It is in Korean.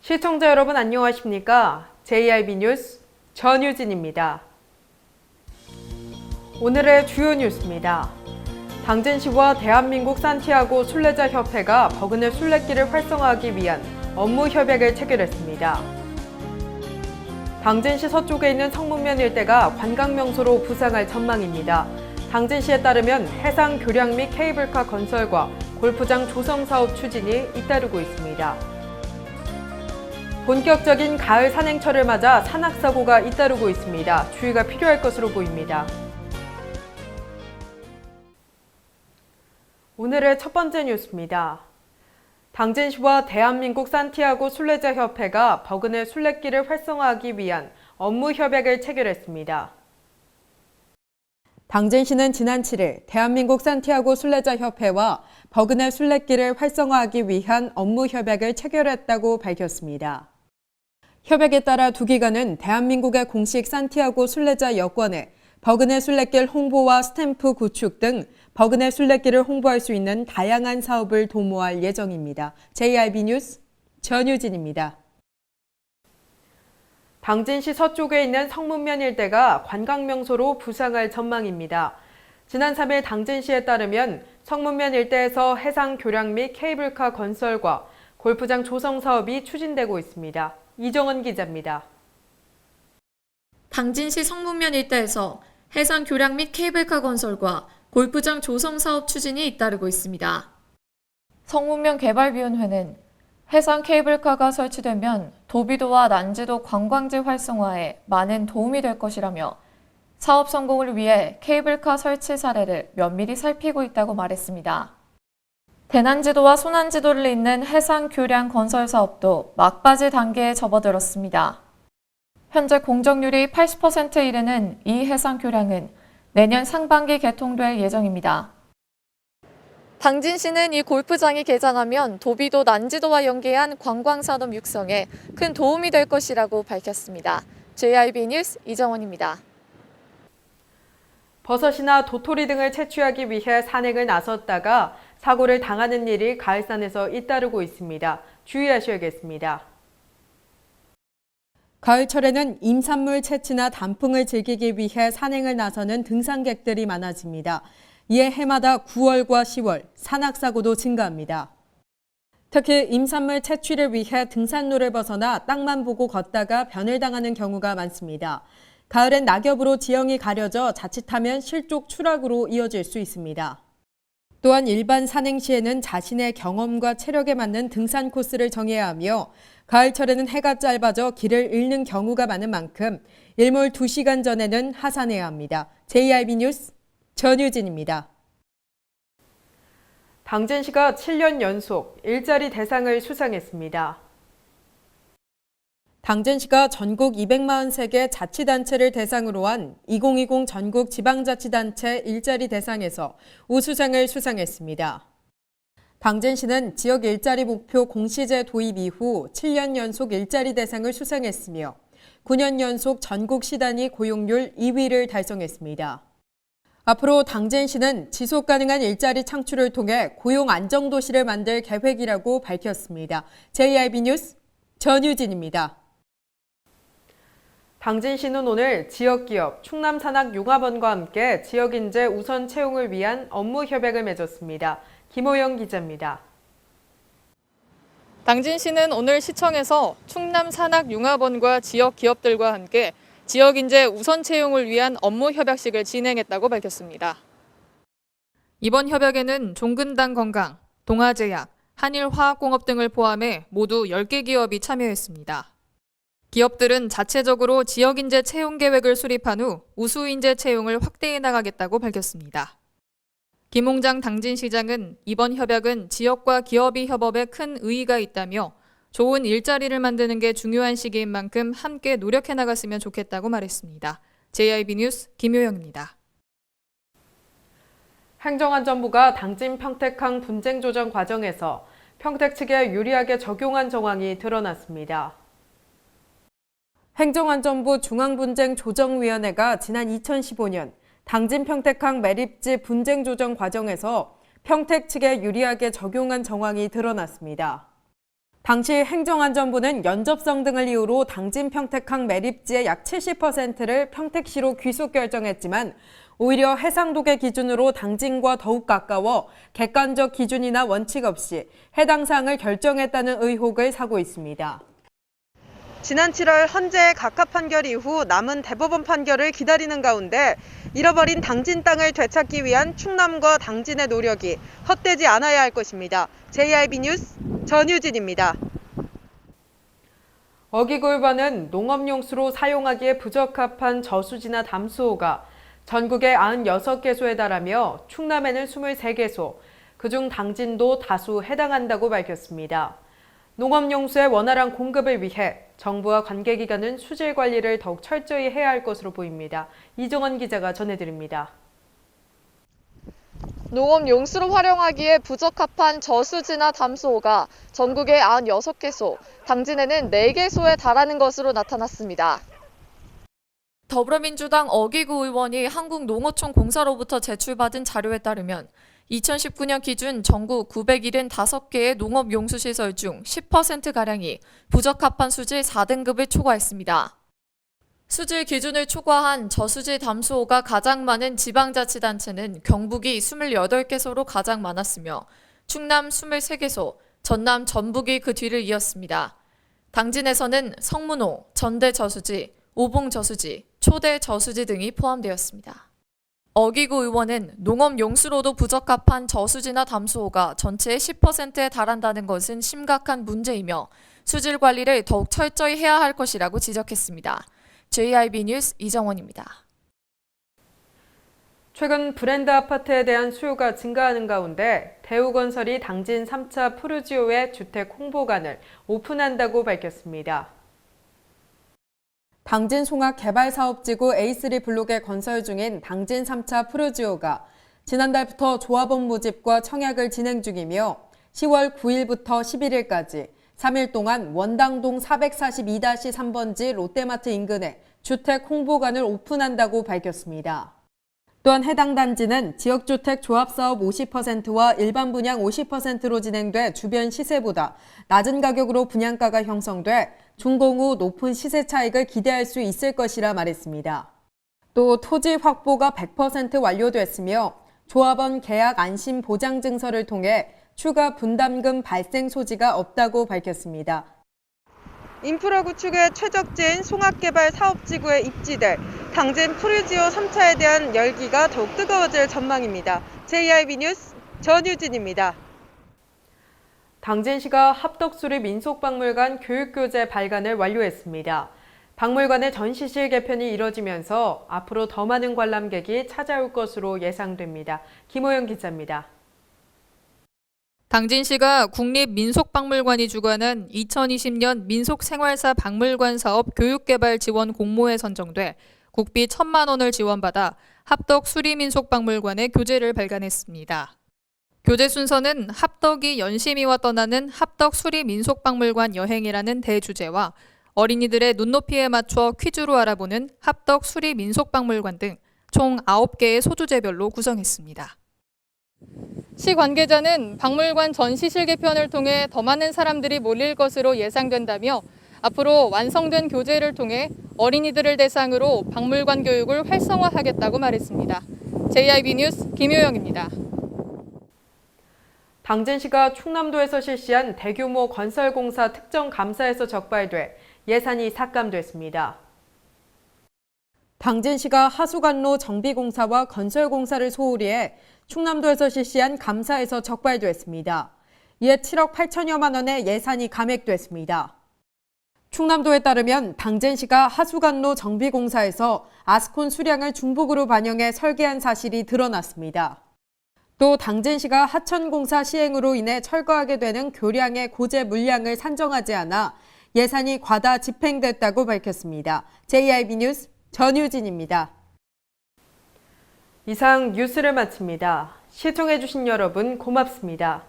시청자 여러분 안녕하십니까? JIB 뉴스 전유진입니다. 오늘의 주요 뉴스입니다. 당진시와 대한민국 산티아고 순례자협회가 버그네 순례길을 활성화하기 위한 업무 협약을 체결했습니다. 당진시 서쪽에 있는 성문면 일대가 관광명소로 부상할 전망입니다. 당진시에 따르면 해상 교량 및 케이블카 건설과 골프장 조성 사업 추진이 잇따르고 있습니다. 본격적인 가을 산행철을 맞아 산악사고가 잇따르고 있습니다. 주의가 필요할 것으로 보입니다. 오늘의 첫 번째 뉴스입니다. 당진시와 대한민국 산티아고 순례자협회가 버그네 순례길을 활성화하기 위한 업무 협약을 체결했습니다. 당진시는 지난 7일 대한민국 산티아고 순례자협회와 버그네 순례길을 활성화하기 위한 업무 협약을 체결했다고 밝혔습니다. 협약에 따라 두 기관은 대한민국의 공식 산티아고 순례자 여권에 버그네 순례길 홍보와 스탬프 구축 등 버그네 순례길을 홍보할 수 있는 다양한 사업을 도모할 예정입니다. JIB 뉴스 전유진입니다. 당진시 서쪽에 있는 성문면 일대가 관광명소로 부상할 전망입니다. 지난 3일 당진시에 따르면 성문면 일대에서 해상 교량 및 케이블카 건설과 골프장 조성 사업이 추진되고 있습니다. 이정은 기자입니다. 당진시 성문면 일대에서 해상 교량 및 케이블카 건설과 골프장 조성 사업 추진이 잇따르고 있습니다. 성문면 개발위원회는 해상 케이블카가 설치되면 도비도와 난지도 관광지 활성화에 많은 도움이 될 것이라며 사업 성공을 위해 케이블카 설치 사례를 면밀히 살피고 있다고 말했습니다. 대난지도와 소난지도를 잇는 해상 교량 건설 사업도 막바지 단계에 접어들었습니다. 현재 공정률이 80%에 이르는 이 해상 교량은 내년 상반기 개통될 예정입니다. 당진시는 이 골프장이 개장하면 도비도 난지도와 연계한 관광산업 육성에 큰 도움이 될 것이라고 밝혔습니다. JIB 뉴스 이정원입니다. 버섯이나 도토리 등을 채취하기 위해 산행을 나섰다가 사고를 당하는 일이 가을산에서 잇따르고 있습니다. 주의하셔야겠습니다. 가을철에는 임산물 채취나 단풍을 즐기기 위해 산행을 나서는 등산객들이 많아집니다. 이에 해마다 9월과 10월 산악사고도 증가합니다. 특히 임산물 채취를 위해 등산로를 벗어나 땅만 보고 걷다가 변을 당하는 경우가 많습니다. 가을엔 낙엽으로 지형이 가려져 자칫하면 실족 추락으로 이어질 수 있습니다. 또한 일반 산행 시에는 자신의 경험과 체력에 맞는 등산 코스를 정해야 하며 가을철에는 해가 짧아져 길을 잃는 경우가 많은 만큼 일몰 2시간 전에는 하산해야 합니다. JIB 뉴스 전유진입니다. 당진시가 7년 연속 일자리 대상을 수상했습니다. 당진시가 전국 243개 자치단체를 대상으로 한 2020 전국 지방자치단체 일자리 대상에서 우수상을 수상했습니다. 당진시는 지역 일자리 목표 공시제 도입 이후 7년 연속 일자리 대상을 수상했으며 9년 연속 전국 시단위 고용률 2위를 달성했습니다. 앞으로 당진시는 지속 가능한 일자리 창출을 통해 고용 안정도시를 만들 계획이라고 밝혔습니다. JIB 뉴스 전유진입니다. 당진시는 오늘 지역기업 충남산악융합원과 함께 지역인재 우선 채용을 위한 업무 협약을 맺었습니다. 김호영 기자입니다. 당진시는 오늘 시청에서 충남산악융합원과 지역 기업들과 함께 지역인재 우선 채용을 위한 업무 협약식을 진행했다고 밝혔습니다. 이번 협약에는 종근당건강, 동아제약, 한일화학공업 등을 포함해 모두 10개 기업이 참여했습니다. 기업들은 자체적으로 지역인재 채용 계획을 수립한 후 우수인재 채용을 확대해 나가겠다고 밝혔습니다. 김홍장 당진시장은 이번 협약은 지역과 기업이 협업에 큰 의의가 있다며 좋은 일자리를 만드는 게 중요한 시기인 만큼 함께 노력해 나갔으면 좋겠다고 말했습니다. JIB 뉴스 김효영입니다. 행정안전부가 당진 평택항 분쟁 조정 과정에서 평택 측에 유리하게 적용한 정황이 드러났습니다. 행정안전부 중앙분쟁조정위원회가 지난 2015년 당진 평택항 매립지 분쟁 조정 과정에서 평택 측에 유리하게 적용한 정황이 드러났습니다. 당시 행정안전부는 연접성 등을 이유로 당진 평택항 매립지의 약 70%를 평택시로 귀속 결정했지만 오히려 해상도계 기준으로 당진과 더욱 가까워 객관적 기준이나 원칙 없이 해당 사항을 결정했다는 의혹을 사고 있습니다. 지난 7월 헌재의 각하 판결 이후 남은 대법원 판결을 기다리는 가운데 잃어버린 당진 땅을 되찾기 위한 충남과 당진의 노력이 헛되지 않아야 할 것입니다. JIB 뉴스 전유진입니다. 어기골반은 농업용수로 사용하기에 부적합한 저수지나 담수호가 전국에 96개소에 달하며 충남에는 23개소, 그중 당진도 다수 해당한다고 밝혔습니다. 농업용수의 원활한 공급을 위해 정부와 관계기관은 수질 관리를 더욱 철저히 해야 할 것으로 보입니다. 이정원 기자가 전해드립니다. 농업 용수로 활용하기에 부적합한 저수지나 담수호가 전국에 96개소, 당진에는 4개소에 달하는 것으로 나타났습니다. 더불어민주당 어기구 의원이 한국농어촌 공사로부터 제출받은 자료에 따르면 2019년 기준 전국 975개의 농업용수시설 중 10%가량이 부적합한 수질 4등급을 초과했습니다. 수질 기준을 초과한 저수지 담수호가 가장 많은 지방자치단체는 경북이 28개소로 가장 많았으며 충남 23개소, 전남, 전북이 그 뒤를 이었습니다. 당진에서는 성문호, 전대 저수지, 오봉 저수지, 초대 저수지 등이 포함되었습니다. 어기구 의원은 농업 용수로도 부적합한 저수지나 담수호가 전체의 10%에 달한다는 것은 심각한 문제이며 수질 관리를 더욱 철저히 해야 할 것이라고 지적했습니다. JIB 뉴스 이정원입니다. 최근 브랜드 아파트에 대한 수요가 증가하는 가운데 대우건설이 당진 3차 푸르지오의 주택 홍보관을 오픈한다고 밝혔습니다. 당진 송악 개발사업지구 A3 블록에 건설 중인 당진 3차 푸르지오가 지난달부터 조합원 모집과 청약을 진행 중이며 10월 9일부터 11일까지 3일 동안 원당동 442-3번지 롯데마트 인근에 주택 홍보관을 오픈한다고 밝혔습니다. 또한 해당 단지는 지역주택 조합사업 50%와 일반 분양 50%로 진행돼 주변 시세보다 낮은 가격으로 분양가가 형성돼 준공 후 높은 시세 차익을 기대할 수 있을 것이라 말했습니다. 또 토지 확보가 100% 완료됐으며 조합원 계약 안심 보장 증서를 통해 추가 분담금 발생 소지가 없다고 밝혔습니다. 인프라 구축의 최적지인 송악개발 사업지구에 입지될 당진 푸르지오 3차에 대한 열기가 더욱 뜨거워질 전망입니다. JIB 뉴스 전유진입니다. 당진시가 합덕수리 민속박물관 교육교재 발간을 완료했습니다. 박물관의 전시실 개편이 이뤄지면서 앞으로 더 많은 관람객이 찾아올 것으로 예상됩니다. 김호영 기자입니다. 당진시가 국립민속박물관이 주관한 2020년 민속생활사 박물관 사업 교육개발 지원 공모에 선정돼 국비 1,000만 원을 지원받아 합덕 수리민속박물관의 교재를 발간했습니다. 교재 순서는 합덕이 연심이와 떠나는 합덕 수리민속박물관 여행이라는 대주제와 어린이들의 눈높이에 맞춰 퀴즈로 알아보는 합덕 수리민속박물관 등 총 9개의 소주제별로 구성했습니다. 시 관계자는 박물관 전시실 개편을 통해 더 많은 사람들이 몰릴 것으로 예상된다며 앞으로 완성된 교재를 통해 어린이들을 대상으로 박물관 교육을 활성화하겠다고 말했습니다. JIB 뉴스 김효영입니다. 당진시가 충남도에서 실시한 대규모 건설공사 특정 감사에서 적발돼 예산이 삭감됐습니다. 당진시가 하수관로 정비공사와 건설공사를 소홀히 해 충남도에서 실시한 감사에서 적발됐습니다. 이에 7억 8천여만 원의 예산이 감액됐습니다. 충남도에 따르면 당진시가 하수관로 정비공사에서 아스콘 수량을 중복으로 반영해 설계한 사실이 드러났습니다. 또 당진시가 하천공사 시행으로 인해 철거하게 되는 교량의 고재 물량을 산정하지 않아 예산이 과다 집행됐다고 밝혔습니다. JIB 뉴스 전유진입니다. 이상 뉴스를 마칩니다. 시청해주신 여러분 고맙습니다.